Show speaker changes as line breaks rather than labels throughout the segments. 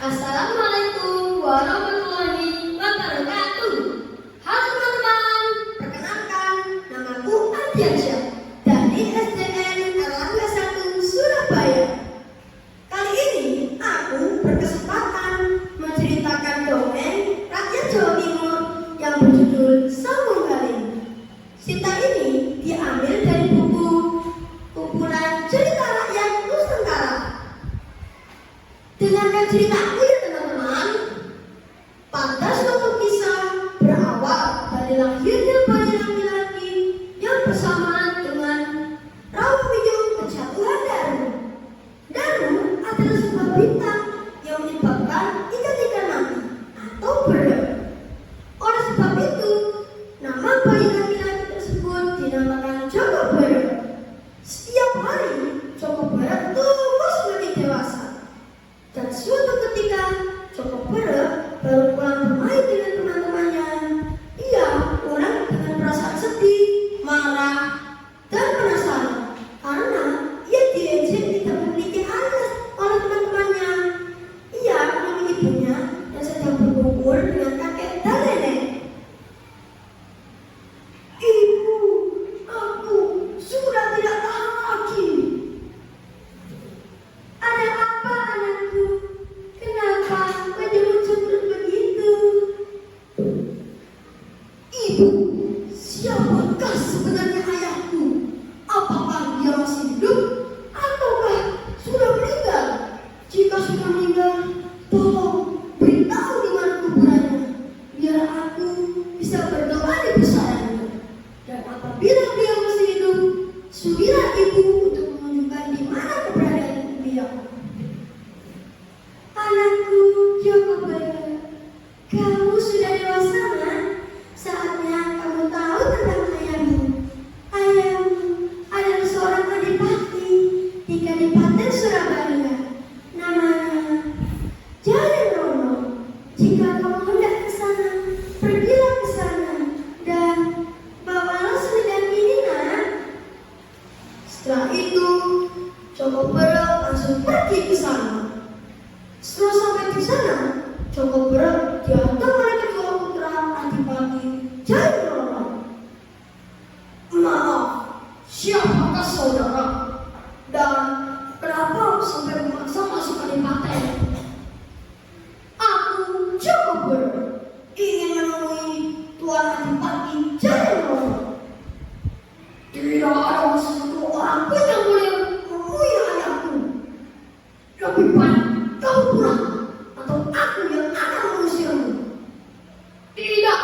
Assalamualaikum warahmatullahi wabarakatuh. Halo teman-teman, perkenalkan namaku Ardiansyah dari SDN Erlangga 1 Surabaya. Kali ini aku berkesempatan menceritakan dongeng rakyat Jawa Timur yang berjudul Sambung Galing. Cerita ini diambil dari buku kumpulan cerita rakyat Nusantara. Dengarkan ceritaku ya teman-teman. Pada suatu kisah berawal dari lahirnya bayi laki-laki yang bersamaan dengan Rawawiyo kejatuhan Daru. Daru adalah sebuah bintang yang menyebabkan ikan-ikan mati atau bera. Oleh sebab itu, nama bayi laki-laki tersebut dinamakan Joko Bera. Setiap hari, Joko Bera tumbuh semakin dewasa. Dan suatu ketika Joko Bera baru pulang bermain dengan teman-temannya. Ia pulang dengan perasaan sedih, marah, dan penasaran karena ia diejek tidak memiliki ayah oleh teman-temannya. Ia menemui ibunya yang sedang berkumpul dengan kakek dan nenek. "Ibu, aku sudah tidak tahan lagi." "Ada apa anakku? Kenapa wajahmu cemberut begitu?" "Ibu, siapakah sebenarnya ayahku? Apakah dia masih hidup ataukah sudah meninggal? Jika sudah meninggal, tolong beritahu di mana kuburannya, biar aku bisa berdoa di pusarannya. Dan apabila dia masih hidup, suruhlah ibu untuk menunjukkan di mana keberadaan beliau." "Anakku Joko Bera, kamu sudah dewasa kan? Saatnya kamu tahu tentang ayahmu. Ayahmu adalah seorang adipati di Kadipaten Surabaya. Namanya Jayrono. Jika kamu hendak ke sana, pergilah ke sana dan bawalah selendang ini, nak." Setelah itu, Joko Bera langsung pergi ke sana. Setelah sampai di sana, Joko Bera diantar oleh kedua putra Adipati Jayrono. "Maaf, siapakah saudara? Dan kenapa sampai memaksa masuk Kadipaten?" "Aku Joko Bera ingin menemui Tuan Adipati Jayrono." "Tidak ada satu orang pun yang boleh menemui ayahku. Lebih baik kau pulang atau aku yang akan mengusirmu." "Tidak,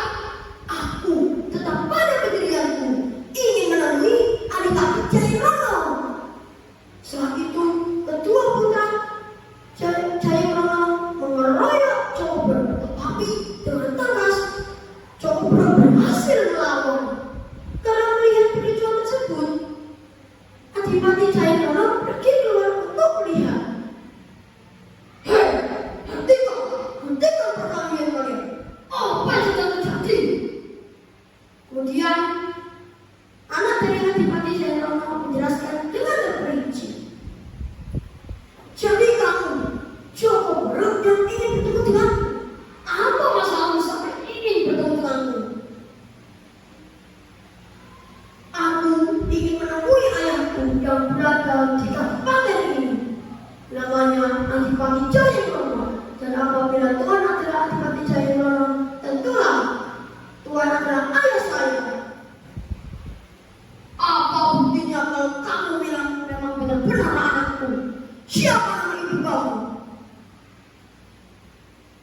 aku tetap pada pendirianku, ingin menemui Adipati Jayrono." Setelah itu, kedua putra Jayrono mengeroyok Joko Bera, tetapi dengan tegas Joko Bera berhasil melawan. Karena melihat kericuan tersebut, Adipati Jayrono pergi keluar untuk melihat. "Hei, hentikan perkelahian kalian. Apa yang sedang terjadi?" Kemudian anak dari Adipati Jayrono menjelaskan dengan terperinci. "Jadi kamu Joko Bera yang ingin bertemu denganku? Apa masalahmu sampai ingin bertemu denganku?" "Aku ingin menemui ayahku yang berada di kabupaten ini. Namanya Adipati Jayrono. Dan apabila Tuhan adalah Adipati Jayrono, tentulah Tuhan adalah ayah saya." "Apa buktinya kalau kamu bilang memang benar-benar anakku? Siapa nama ibu kamu?"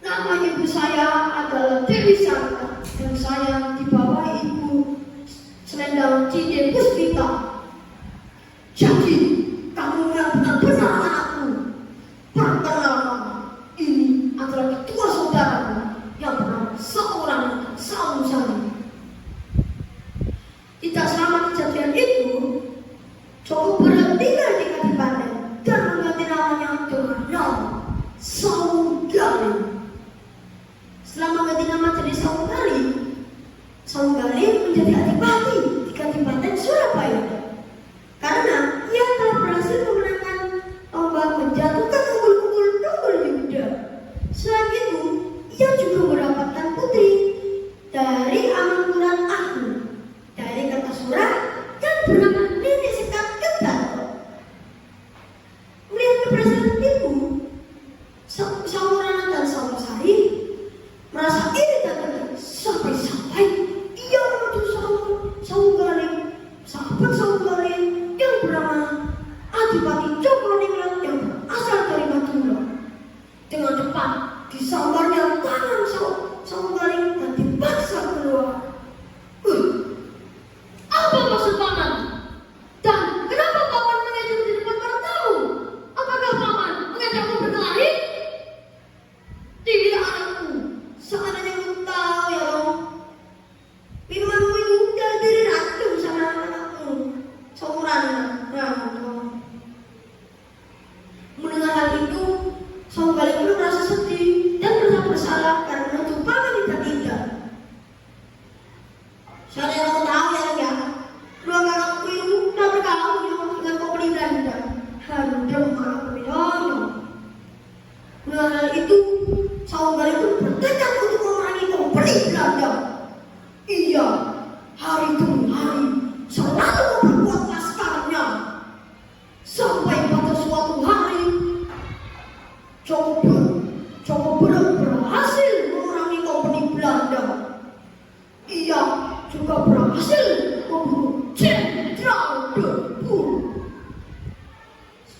"Nama ibu saya adalah Dewi Sarta dan saya dibawahi ibu selendang cincin puspita." "Jadi kamu yang benar-benar anakku. Perkenalkan, ini adalah kedua saudaraku yang bernama seorang Saung Sani." Tidak selama kejadian itu, Joko Bera tinggal di Kadipaten dan mengganti namanya dengan nama Saung Galing. Setelah mengganti nama jadi Saung Galing menjadi adipati di Kadipaten Surabaya karena ia telah berhasil memenangkan lomba menjatuhkan unggul-unggul Yuda.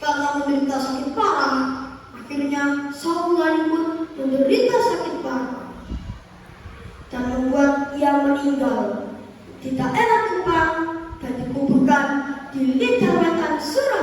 Karena menderita sakit parah, akhirnya Saul pun menderita sakit parah dan membuat ia meninggal di daerah Kupang dan dikuburkan di Lidah Wetan, Surabaya.